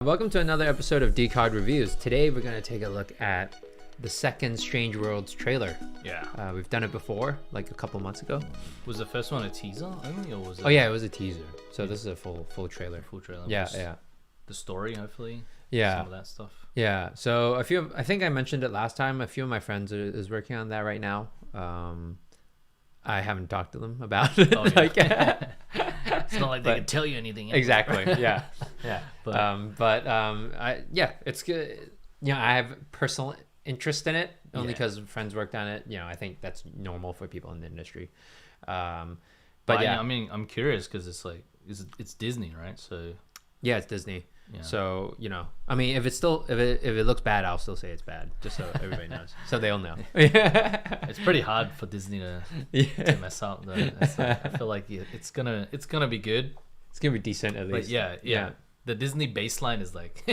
Welcome to another episode of Decogged Reviews. Today we're going to take a look at the second Strange Worlds trailer. Yeah. We've done it before, like a couple months ago. Was the first one a teaser only, or was it? Oh yeah, it was a teaser. So this is a full trailer. Full trailer. Yeah, yeah. The story, hopefully. Yeah. Some of that stuff. Yeah. So I think I mentioned it last time. A few of my friends is working on that right now. I haven't talked to them about it. Oh, yeah. It's not like they can tell you anything. Anyway. Exactly. Yeah. Yeah. but it's good. You know, I have personal interest in it only because friends worked on it. You know, I think that's normal for people in the industry. But yeah, I mean, I'm curious because it's like it's Disney, right? So yeah, it's Disney. Yeah. So, you know, I mean, if it looks bad, I'll still say it's bad, just so everybody knows, so they'll know. It's pretty hard for Disney to mess up, though. I feel like it's gonna be good. It's gonna be decent at least. But yeah. The Disney baseline is like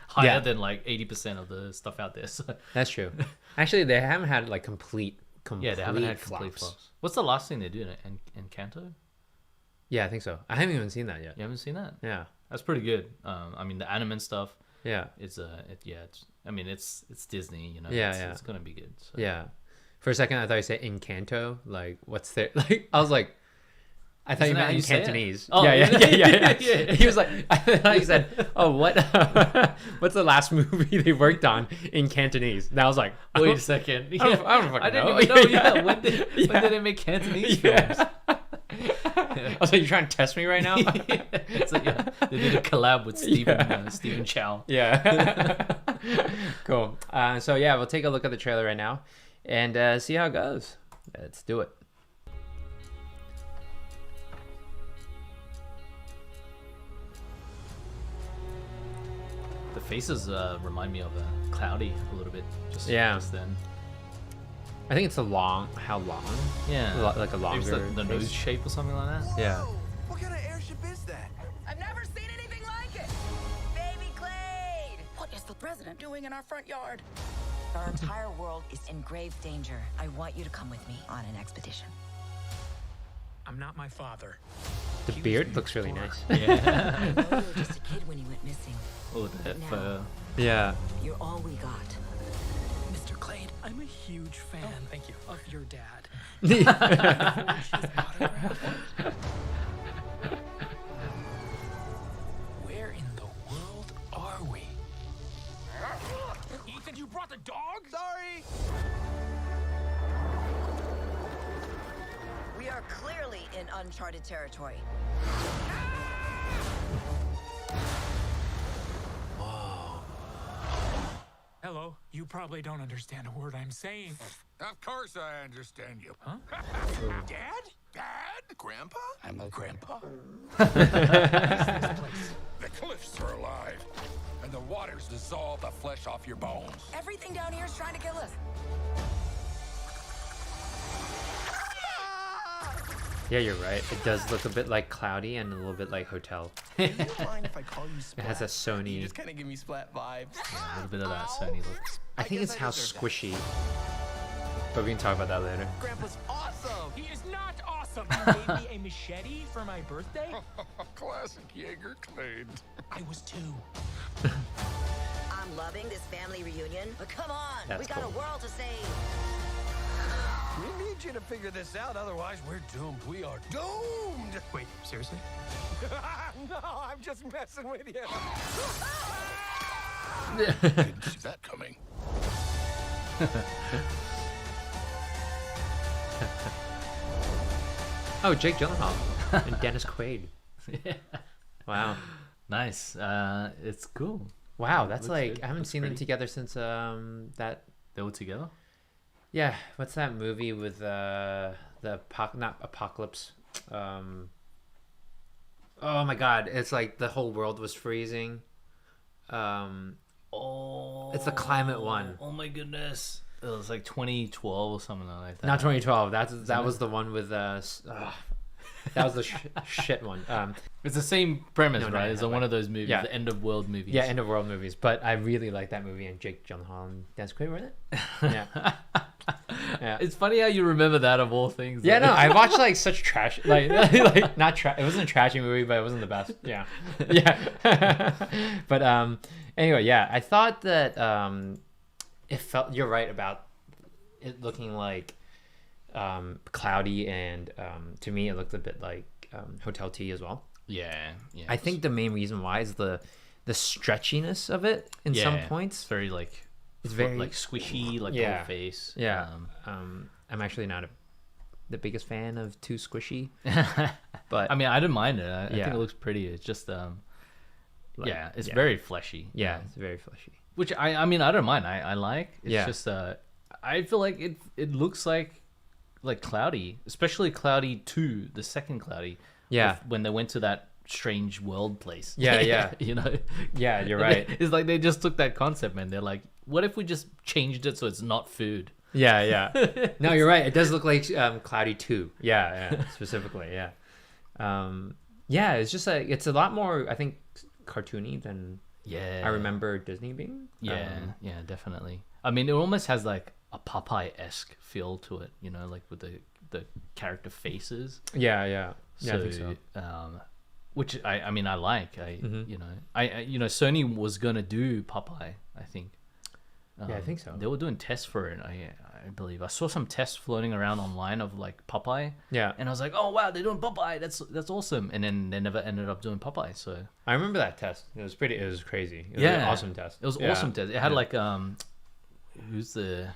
higher than like 80% of the stuff out there. So. That's true. Actually, they haven't had like complete they haven't had flops. complete flops. What's the last thing they do in Encanto? Yeah, I think so. I haven't even seen that yet. You haven't seen that? Yeah. That's pretty good. I mean, the anime stuff. Yeah. It's Disney, you know. Yeah, It's gonna be good. So. Yeah. For a second, I thought you said Encanto. Like, what's there? Like, I was like, I thought you meant in Cantonese. Oh, yeah. He was like, I thought he said, "Oh, what? What's the last movie they worked on in Cantonese?" And I was like, "Wait a second. I don't fucking know." Even know. Yeah. When did they make Cantonese films? I was like, "You trying to test me right now?" It's like, they did a collab with Stephen Chow. Yeah. Cool. So yeah, we'll take a look at the trailer right now and see how it goes. Let's do it. The faces remind me of Cloudy a little bit. Just then. I think it's how long? Yeah. Like a longer. Maybe the nose shape or something like that. Yeah. What kind of airship is that? I've never seen anything like it! Baby Clade! What is the president doing in our front yard? Our entire world is in grave danger. I want you to come with me on an expedition. I'm not my father. The beard looks really nice. Yeah. I know you were just a kid when you went missing. Oh, that Yeah. You're all we got. Mr. Clade, I'm a huge fan thank you. Of your dad. Where in the world are we? Ethan, you brought the dog? Sorry! We are clearly in uncharted territory. Hello, you probably don't understand a word I'm saying. Of course I understand you. Huh? Dad? Dad? Grandpa? I'm a grandpa. This place. The cliffs are alive, and the waters dissolve the flesh off your bones. Everything down here is trying to kill us. Yeah, you're right. It does look a bit like Cloudy and a little bit like Hotel. Do you mind if I call you Splat? It has a Sony. You just kind of give me Splat vibes. a little bit of that Sony look. I think it's how squishy. But we can talk about that later. Grandpa's awesome. He is not awesome. You gave me a machete for my birthday? Classic Jaeger Clade. I was 2. I'm loving this family reunion, but come on, That's we got cool. a world to save. We need you to figure this out, otherwise we're doomed. We are doomed. Wait, seriously? No, I'm just messing with you. Didn't see that coming. Oh, Jake Gyllenhaal and Dennis Quaid. Yeah. Wow. Nice. It's cool. Wow, that's Looks like good. I haven't Looks seen them pretty. together since that. They were together. Yeah, what's that movie with not Apocalypse? Oh my God, it's like the whole world was freezing. Oh. It's the climate one. Oh my goodness. It was like 2012 or something like that. Not 2012. That was the one with that was the shit one. It's the same premise, No, right? It's no, one of those movies, yeah. the end of world movies. Yeah, end of world movies. But I really like that movie and Jake Gyllenhaal and Dennis Quaid were in it. Yeah. Yeah. It's funny how you remember that of all things. Yeah, no, I watched like such trash, like not trash. It wasn't a trashy movie, but it wasn't the best. Yeah, yeah. But anyway, yeah, I thought that it felt. You're right about it looking like cloudy, and to me, it looked a bit like Hotel T as well. Yeah, yeah. I think the main reason why is the stretchiness of it in some points. It's very like It's very like squishy, like yeah. whole face. Yeah. I'm actually not the biggest fan of too squishy, but I mean, I didn't mind it. I Yeah. think it looks pretty. It's just yeah, it's yeah. very fleshy. yeah, it's very fleshy. Which I mean, I don't mind. I like. It's Yeah. just I feel like it looks like Cloudy, especially Cloudy 2, the second Cloudy. Yeah. When they went to that strange world place. Yeah, yeah. You know. Yeah, you're right. It's like they just took that concept, man. They're like, what if we just changed it so it's not food? Yeah, yeah. No, you're right. It does look like Cloudy 2. Yeah, yeah, specifically, yeah. Yeah, it's just like it's a lot more, I think, cartoony than Yeah. I remember Disney being. Yeah, yeah, definitely. I mean, it almost has like a Popeye-esque feel to it, you know, like with the character faces. Yeah, yeah. Yeah, So, I think so. Which I mean, I like. Mm-hmm. You know, Sony was gonna do Popeye, I think. Yeah, I think so. They were doing tests for it. I believe I saw some tests floating around online of like Popeye. Yeah. And I was like, oh wow, they're doing Popeye. That's awesome. And then they never ended up doing Popeye. So I remember that test. It was crazy. It was yeah, an awesome test. It was Yeah. awesome test. It had Yeah. like who's the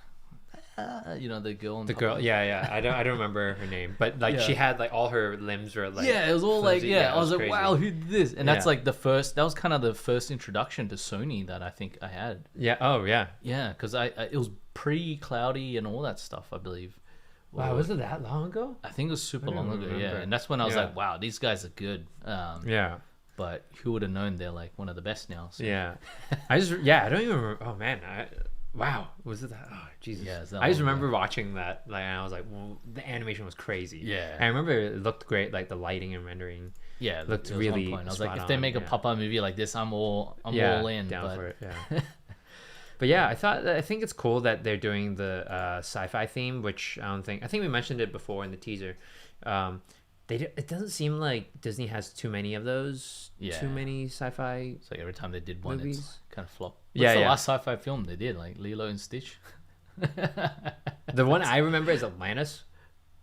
the girl. The girl, yeah. I don't remember her name, but like she Yeah. had like all her limbs were like Yeah, it was all like flimsy. yeah. it I was like, crazy. wow, who did this? And that's Yeah. like the first. That was kind of the first introduction to Sony that I think I had. Yeah. Oh yeah. Yeah, because I it was pre-Cloudy and all that stuff, I believe. Wow, was it that long ago? I think it was super I don't long ago. Yeah, remember. and that's when I was Yeah. like, wow, these guys are good. Yeah. But who would have known they're like one of the best now? So. Yeah. I don't even remember. Oh man. Wow. Was it that? Oh Jesus. Yeah, it's that I just long remember watching that. Like, and I was like, well, the animation was crazy. Yeah. I remember it looked great. Like the lighting and rendering. Yeah, Looked there was one really point. I was like, spot if they on, make a yeah. Popeye movie like this, I'm all in. Down but for it. Yeah. But yeah, I think it's cool that they're doing the sci-fi theme, which I think we mentioned it before in the teaser. It doesn't seem like Disney has too many of those. Yeah. Too many sci-fi. it's like every time they did one, Movies? it's kind of flopped. Yeah, What's the yeah. last sci-fi film they did? Like Lilo and Stitch. The one I remember is Atlantis.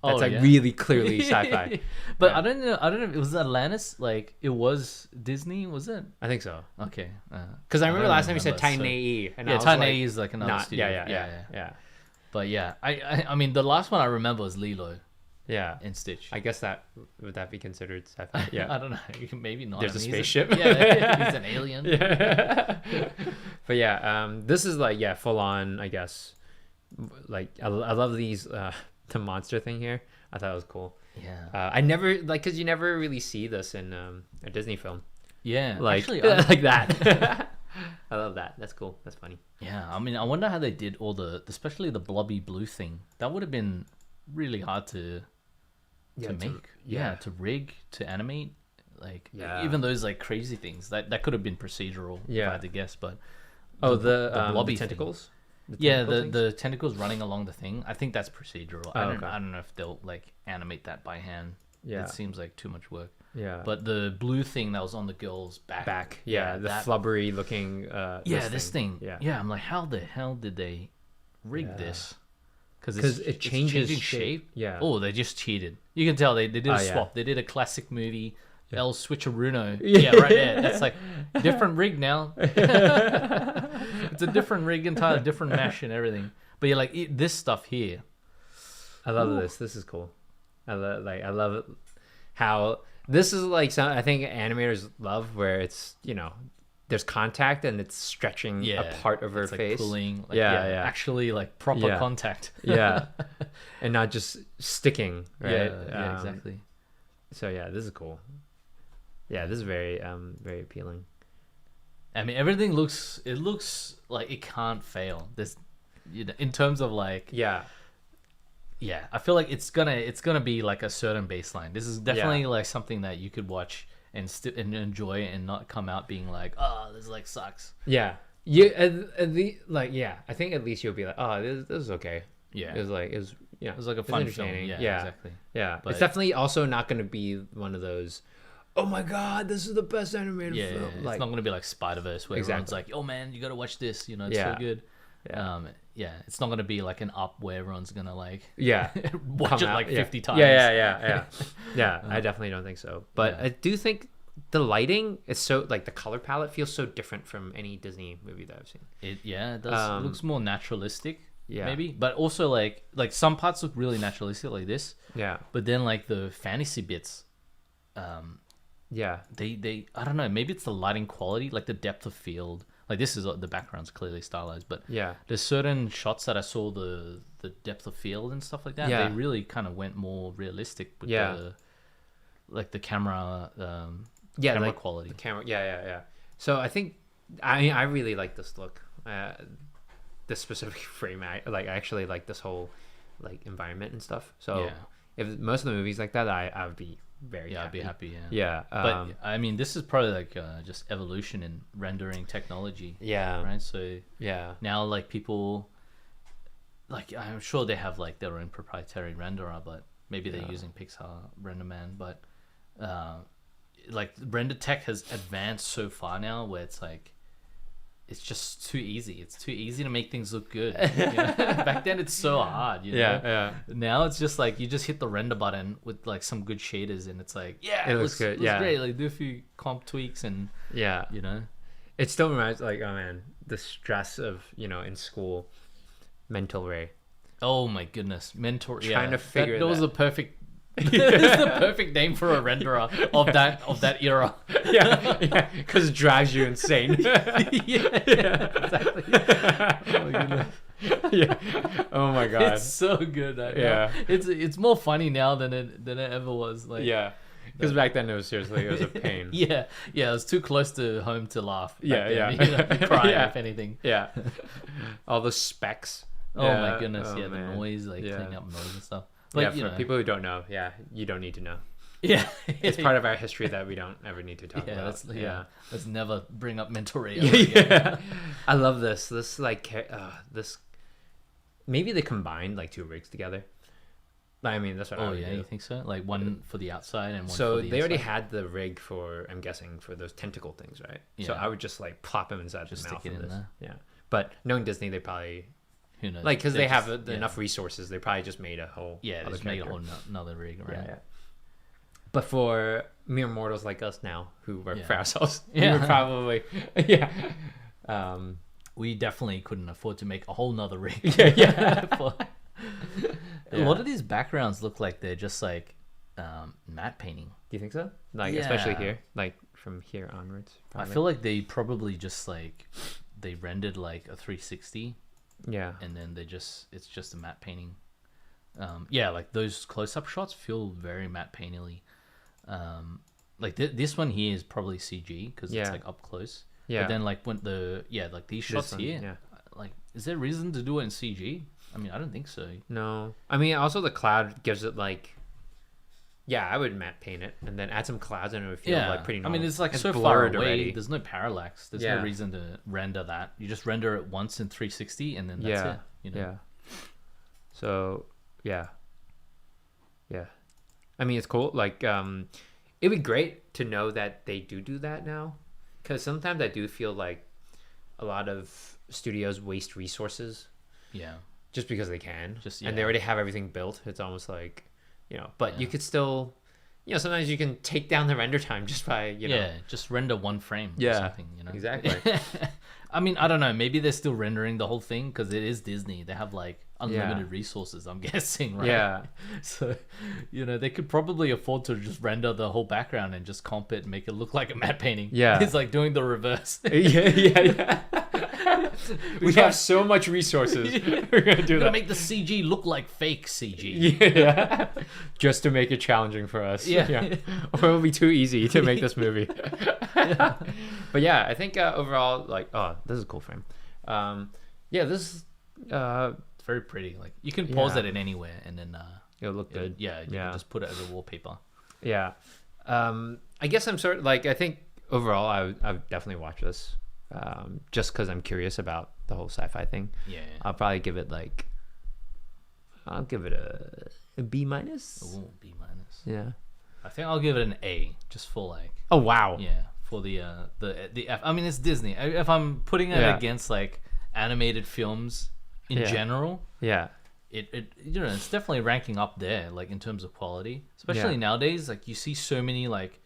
That's Oh, like yeah. really clearly sci-fi. But Yeah. I don't know. It was Atlantis. Like it was Disney, was it? I think so. Okay. Because I remember don't last time you said remember, Titan so- AE. And I Yeah, was Titan like, AE is like another not, studio. yeah. But yeah, I mean the last one I remember was Lilo Yeah. and Stitch. I guess would that be considered sci-fi? Yeah. I don't know. Maybe not. There's I a mean, spaceship. Yeah, he's an alien. But yeah, this is like full on. I guess like I love these the monster thing here. I thought it was cool. Yeah. I never because you never really see this in a Disney film Yeah. like Actually, like that. I love that. That's cool. That's funny. yeah. I mean, I wonder how they did all especially the blobby blue thing. That would have been really hard to make. To rig, to animate. Like Yeah. even those like crazy things that could have been procedural. If Yeah. I had to guess, but Oh, the blobby the thing. tentacles. yeah, tentacle things? the tentacles running along the thing. I think that's procedural. Oh, okay. I don't know if they'll like animate that by hand. Yeah. It seems like too much work. Yeah. But the blue thing that was on the girl's back. Yeah, the that- flubbery looking. this thing. Yeah. I'm like, how the hell did they rig Yeah. this? Because 'Cause it changes changing shape. Yeah. Oh, they just cheated. You can tell they did a Oh, yeah. swap. They did a classic movie. El Switcheruno. Yeah, right there. That's like different rig now. It's a different rig, entire different mesh and everything. But you're like this stuff here. I love this. This is cool. I love it. How this is like some I think animators love where it's there's contact and it's stretching a part of her it's like face. pulling. Like, Yeah. Actually, like proper Yeah. contact. Yeah, and not just sticking. Right. Yeah, exactly. So yeah, this is cool. Yeah, this is very very appealing. I mean, everything looks like it can't fail. This, in terms of like, Yeah. I feel like it's gonna be like a certain baseline. This is definitely like something that you could watch and enjoy and not come out being like, oh, this like sucks. Yeah. You at the I think at least you'll be like, oh, this is okay. Yeah. It was yeah, It was like a fun film. entertaining. Yeah, exactly. Yeah, But- it's definitely also not going to be one of those. Oh my god, this is the best animated Yeah, film. it's Like, not gonna be like Spider-Verse where everyone's Exactly. like, "Oh man, you gotta watch this." You know, it's Yeah. so good. Yeah. Yeah, it's not gonna be like an Up where everyone's gonna like yeah, watch come it out, like yeah. 50 times. Yeah. I definitely don't think so. But Yeah. I do think the lighting is so like the color palette feels so different from any Disney movie that I've seen. It does. It looks more naturalistic. Yeah. Maybe, but also like some parts look really naturalistic like this, Yeah, but then like the fantasy bits, yeah, they I don't know, maybe it's the lighting quality, like the depth of field. Like this is the background's clearly stylized, but yeah, there's certain shots that I saw the depth of field and stuff like that. Yeah. They really kind of went more realistic with Yeah. the camera yeah. camera like quality. the camera. Yeah. So I think I really like this look. This specific frame. I actually like this whole like environment and stuff. So Yeah. if most of the movies like that, I would be very Yeah, I'd happy. be happy. Yeah. Yeah, But I mean, this is probably like just evolution in rendering technology, yeah, right? So yeah, now like people, like I'm sure they have like their own proprietary renderer, but maybe they're using Pixar RenderMan. But like render tech has advanced so far now where it's like it's just too easy. It's too easy to make things look good. You know? Back then it's so hard. You know? yeah. Now it's just like you just hit the render button with like some good shaders and it's like, yeah, It looks good, looks yeah. great. Like do a few comp tweaks and Yeah. you know. It still reminds like, oh man, the stress of, in school, mental ray. Oh my goodness, mentor. Trying to figure that was that- the perfect. It's the perfect name for a renderer of that era. yeah, because it drives you insane. Exactly. Oh my goodness. yeah. Oh my god. It's so good. Right Yeah. now. It's more funny now than it ever was. Like Yeah. Because back then it was a pain. yeah, it was too close to home to laugh. back Yeah, then. yeah. You know, you cry Yeah. if anything. Yeah. All the specs. Oh Yeah. my goodness, Oh, yeah, the man. noise, like Yeah. cleaning up noise and stuff. But Yeah, you for know, people who don't know, you don't need to know. yeah, It's part of our history that we don't ever need to talk yeah, about. let's never bring up mental rate. Yeah. I love this. This this maybe they combined like two rigs together. I mean, that's what I Oh would yeah, do. you think so? Like one for the outside and one So for the they already inside? had the rig for, I'm guessing, for those tentacle things, right? So Yeah. I would just like plop them inside Just the stick mouth it of in this. there. Yeah. But knowing Disney, they probably Who knows? like because they have just- enough resources. They probably just made a whole Yeah, they other just made a character. whole another rig, right? Yeah. But for mere mortals like us now who work for Yeah. ourselves, Yeah. we would probably yeah. We definitely couldn't afford to make a whole nother rig. Yeah. A lot of these backgrounds look like they're just like matte painting. Do you think so? Like especially Yeah. here, like from here onwards. I Probably. feel like they probably just like they rendered like a 360 yeah. and then it's just a matte painting. Yeah, like those close-up shots feel very matte paintingly. Like this one here is probably CG because Yeah. it's like up close. Yeah. But then like when like these shots one, here, yeah. like is there reason to do it in CG? I mean, I don't think so. No, I mean also the cloud gives it like. Yeah, I would matte paint it and then add some clouds and it would feel like pretty I normal. mean, it's like so far blurred away. already. There's no parallax. There's Yeah. no reason to render that. You just render it once in 360, and then that's Yeah, it. You know? yeah. So yeah. I mean, it's cool. Like, it'd be great to know that they do that now, because sometimes I do feel like a lot of studios waste resources Yeah. just because they can, and they yeah. already have everything built. It's almost like, but you Yeah. could still, sometimes you can take down the render time just by, Yeah. Just render one frame. Or Yeah, something. You know. exactly. I mean, I don't know. Maybe they're still rendering the whole thing because it is Disney. They have like unlimited resources. I'm guessing, right? Yeah. So, they could probably afford to just render the whole background and just comp it and make it look like a matte painting. Yeah. It's like doing the reverse. yeah. We have so much resources. We're gonna do You're that. gonna make the CG look like fake CG. Yeah, just to make it challenging for us. Yeah. Or it'll be too easy to make this movie. But yeah, I think overall, like, oh, this is a cool frame. This It's very pretty. Like you can pause Yeah. it in anywhere, and then it'll look good. you can just put it as a wallpaper. Yeah. I guess I'm sort of like, I think overall, I would definitely watch this. Just because I'm curious about the whole sci-fi thing. Yeah. I'll probably give it like I'll give it a B minus. Ooh, B minus. Yeah. I think I'll give it an A, just for like, Oh wow. yeah, for the F. I mean, it's Disney. If I'm putting it Yeah. against like animated films in Yeah. general, Yeah. it you know, it's definitely ranking up there, like in terms of quality. Especially nowadays, like you see so many like,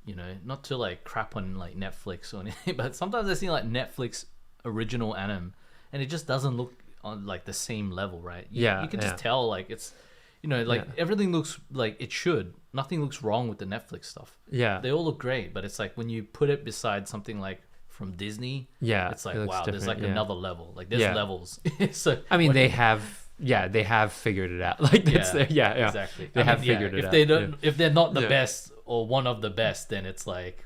you know, not to like crap on like Netflix or anything, but sometimes I see like Netflix original anime, and it just doesn't look on like the same level, right? You can just tell like it's, you know, like everything looks like it should. Nothing looks wrong with the Netflix stuff. Yeah. They all look great, but it's like when you put it beside something like from Disney, Yeah, it's like, it looks wow, there's like different, yeah. another level. Like there's Yeah. levels. So I mean, what- they have figured it out. Like that's yeah, exactly. They I have mean, yeah, figured it if out. they don't, yeah. if they're not the Yeah. best or one of the best, then it's like,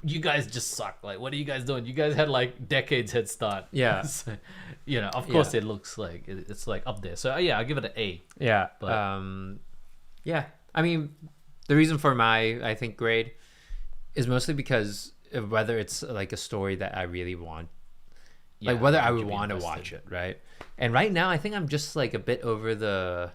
you guys just suck. Like, what are you guys doing? You guys had like decades head start. Yeah. So, you know, of course Yeah. it looks like it's like up there. So yeah, I'll give it an A. Yeah. But- Yeah. I mean, the reason for my, I think, grade is mostly because of whether it's like a story that I really want, like Yeah, whether I would would you be want to invested? watch it, right? And right now, I think I'm just like a bit over the.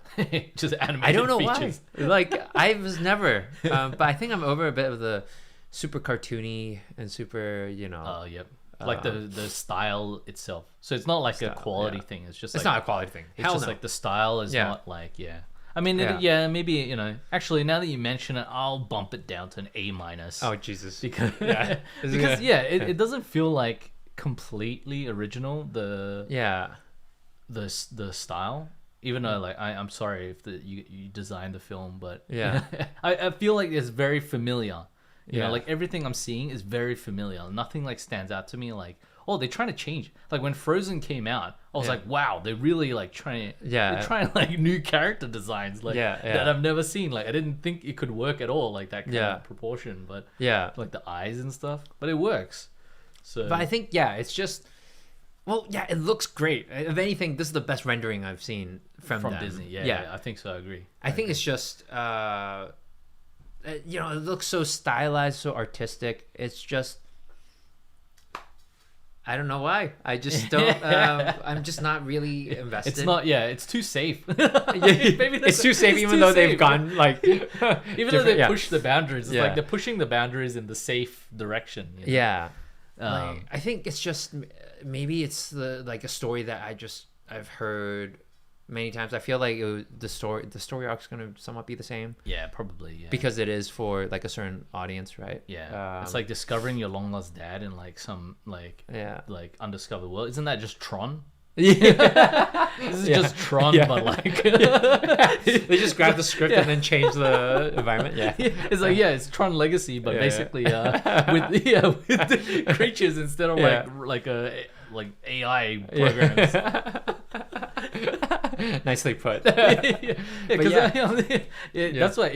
Just animated I don't know features. why. Like I was never, but I think I'm over a bit of the super cartoony and super, you know. Oh, yep. Like the style itself. So it's not like a Style, quality yeah. thing. It's just It's like, not a quality thing. It's Hell just no. like the style is Yeah. not like, yeah. I mean, Yeah. maybe, you know, actually now that you mention it, I'll bump it down to an A minus. Oh Jesus. Because, Yeah. because yeah, it doesn't feel like completely original, the style. Even though like I'm sorry if you designed the film, but Yeah. I feel like it's very familiar. You Yeah. know, like everything I'm seeing is very familiar. Nothing like stands out to me like, oh, they're trying to change. Like when Frozen came out, I was Yeah. like, wow, they're really like trying. Yeah. They're trying like new character designs, like Yeah, yeah. that I've never seen. Like I didn't think it could work at all, like that kind Yeah. of proportion. But Yeah. like the eyes and stuff, but it works. So But I think it's just. Well, yeah, it looks great. If anything, this is the best rendering I've seen from them. Disney, yeah, I think so. I agree. I think it's just, you know, it looks so stylized, so artistic. It's just, I don't know why. I just don't. I'm just not really invested. It's not. Yeah, it's too safe. Maybe It's too safe, even though they've gone like. Even though they yeah. push the boundaries, it's Yeah. like they're pushing the boundaries in the safe direction. You know? Yeah. Um, Like, I think it's just maybe it's like a story that I've heard many times. I feel like the story arc's gonna somewhat be the same yeah, probably. Yeah. because it is for like a certain audience, right? yeah, it's like discovering your long lost dad in like some like Yeah. like undiscovered world. Isn't that just Tron? Yeah. This is just Tron, Yeah. but like They just grab the script and then change the environment. Yeah. it's like it's Tron Legacy, but Yeah, basically with the creatures instead of Yeah. like AI programs. Nicely put. Because yeah. that's what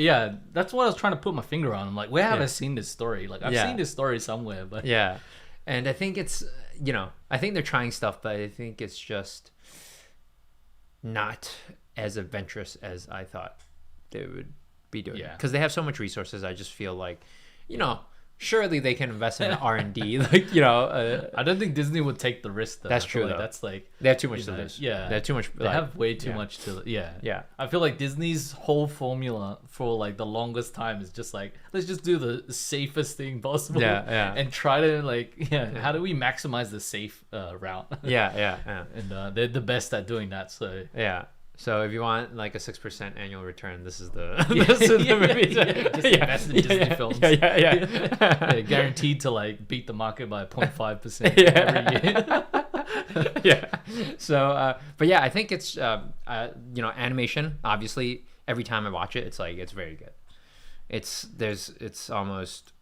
that's what I was trying to put my finger on. I'm like, where have Yeah. I seen this story? Like I've Yeah. seen this story somewhere, but Yeah. And I think it's, you know, I think they're trying stuff, but I think it's just not as adventurous as I thought they would be doing. Yeah. Because they have so much resources. I just feel like, you know, surely they can invest in R&D. Like, you know, I don't think Disney would take the risk. Though. That's I feel true, like though. that's like they have too much you to know, lose. yeah. They have too much. they have way too much to yeah. Yeah. I feel like Disney's whole formula for like the longest time is just like, let's just do the safest thing possible. Yeah, yeah. And try to like how do we maximize the safe route? Yeah. And they're the best at doing that. So Yeah. So if you want like a 6% annual return, this is the this is the movie. just invest in Disney films. Yeah. yeah, guaranteed to like beat the market by 0.5% every year. Yeah. So, but yeah, I think it's you know, animation. Obviously, every time I watch it, it's like it's very good. It's almost,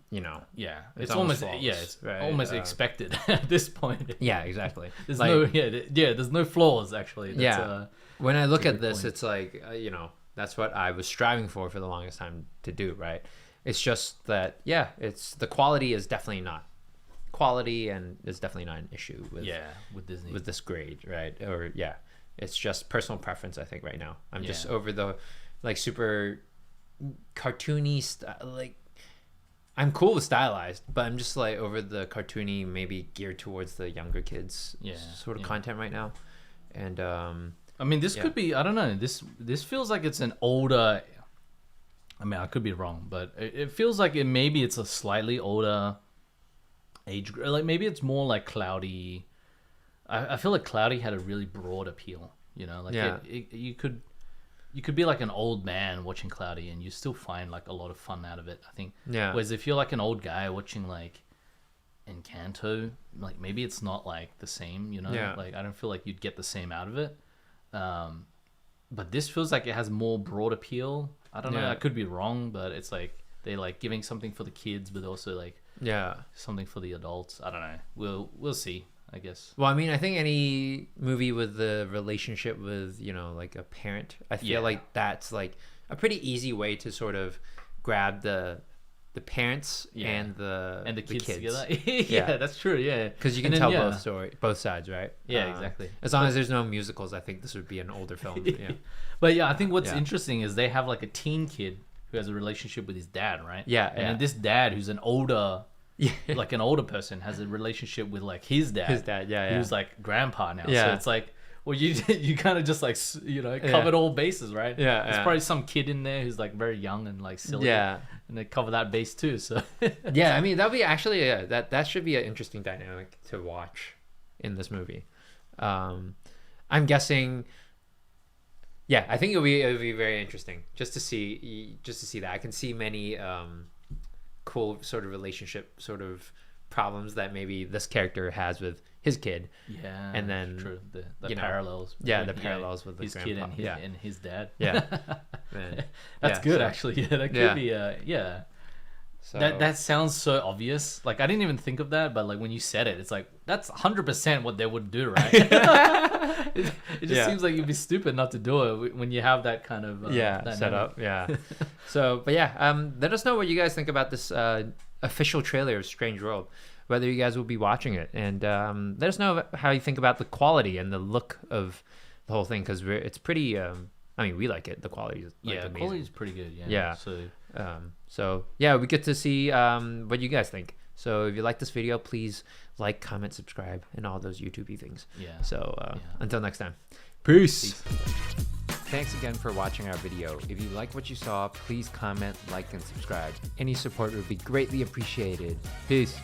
you know. Yeah, It's it's almost almost yeah, flawless, it's right? almost expected at this point. Yeah, exactly. There's Like, no there's no flaws actually. That's, yeah. When I look a at good this, point. it's like you know, that's what I was striving for the longest time to do. Right. It's just that it's the quality is definitely not quality, and is definitely not an issue with with Disney. with this grade, right? Or it's just personal preference. I think right now I'm just Yeah. over the like super cartoony like I'm cool with stylized, but I'm just like over the cartoony, maybe geared towards the younger kids Yeah, sort of yeah. content right now. And I mean, this Yeah. could be. I don't know. This feels like it's an older. I mean, I could be wrong, but it feels like maybe it's a slightly older age. Like maybe it's more like Cloudy. I feel like Cloudy had a really broad appeal. You know, like Yeah. you could be like an old man watching Cloudy, and you still find like a lot of fun out of it. I think. Yeah. Whereas if you're like an old guy watching like Encanto, like maybe it's not like the same. You know, Yeah. like I don't feel like you'd get the same out of it. But this feels like it has more broad appeal. I don't know. Yeah. I could be wrong, but it's like they're like giving something for the kids, but also like Yeah. something for the adults. I don't know. We'll see. I guess. Well, I mean, I think any movie with the relationship with, you know, like a parent, I feel Yeah. like that's like a pretty easy way to sort of grab the parents Yeah. and the kids, kids. together. Yeah. Yeah, that's true. Yeah, Because you can And then, tell yeah. both sides, right? Yeah, exactly. As long as there's no musicals, I think this would be an older film. Yeah. But yeah, I think what's Yeah. interesting is they have like a teen kid who has a relationship with his dad, right? Yeah, And yeah. then this dad who's an older, Yeah. like an older person, has a relationship with like his dad. His dad, yeah, Who's yeah. like grandpa now. So Yeah. it's like, well, you kind of just like covered all bases, right? Yeah, There's yeah. probably some kid in there who's like very young and like silly. Yeah. And they cover that base too. So Yeah, I mean that'd be actually that should be an interesting dynamic to watch in this movie. I'm guessing. Yeah, I think it'll be very interesting just to see that. I can see many cool sort of relationship sort of problems that maybe this character has with his kid. yeah, And then, true the you know, parallels. yeah, between, the parallels with the his kid grandpa. and his dad. Yeah. Man. That's Yeah, good so- actually. Yeah, that could Yeah. be yeah. So That sounds so obvious. Like I didn't even think of that, but like when you said it, it's like that's 100% what they would do, right? it just Yeah. seems like you'd be stupid not to do it when you have that kind of set dynamic. up. Yeah. So, but yeah, let us know what you guys think about this official trailer of Strange World. Whether you guys will be watching it, and let us know how you think about the quality and the look of the whole thing, because it's pretty. I mean, we like it. The quality is like, Yeah, amazing. quality is pretty good. Yeah. Yeah. So Yeah, we get to see what you guys think. So if you like this video, please like, comment, subscribe, and all those YouTubey things. Yeah. So Yeah. until next time, peace. Thanks again for watching our video. If you like what you saw, please comment, like, and subscribe. Any support would be greatly appreciated. Peace.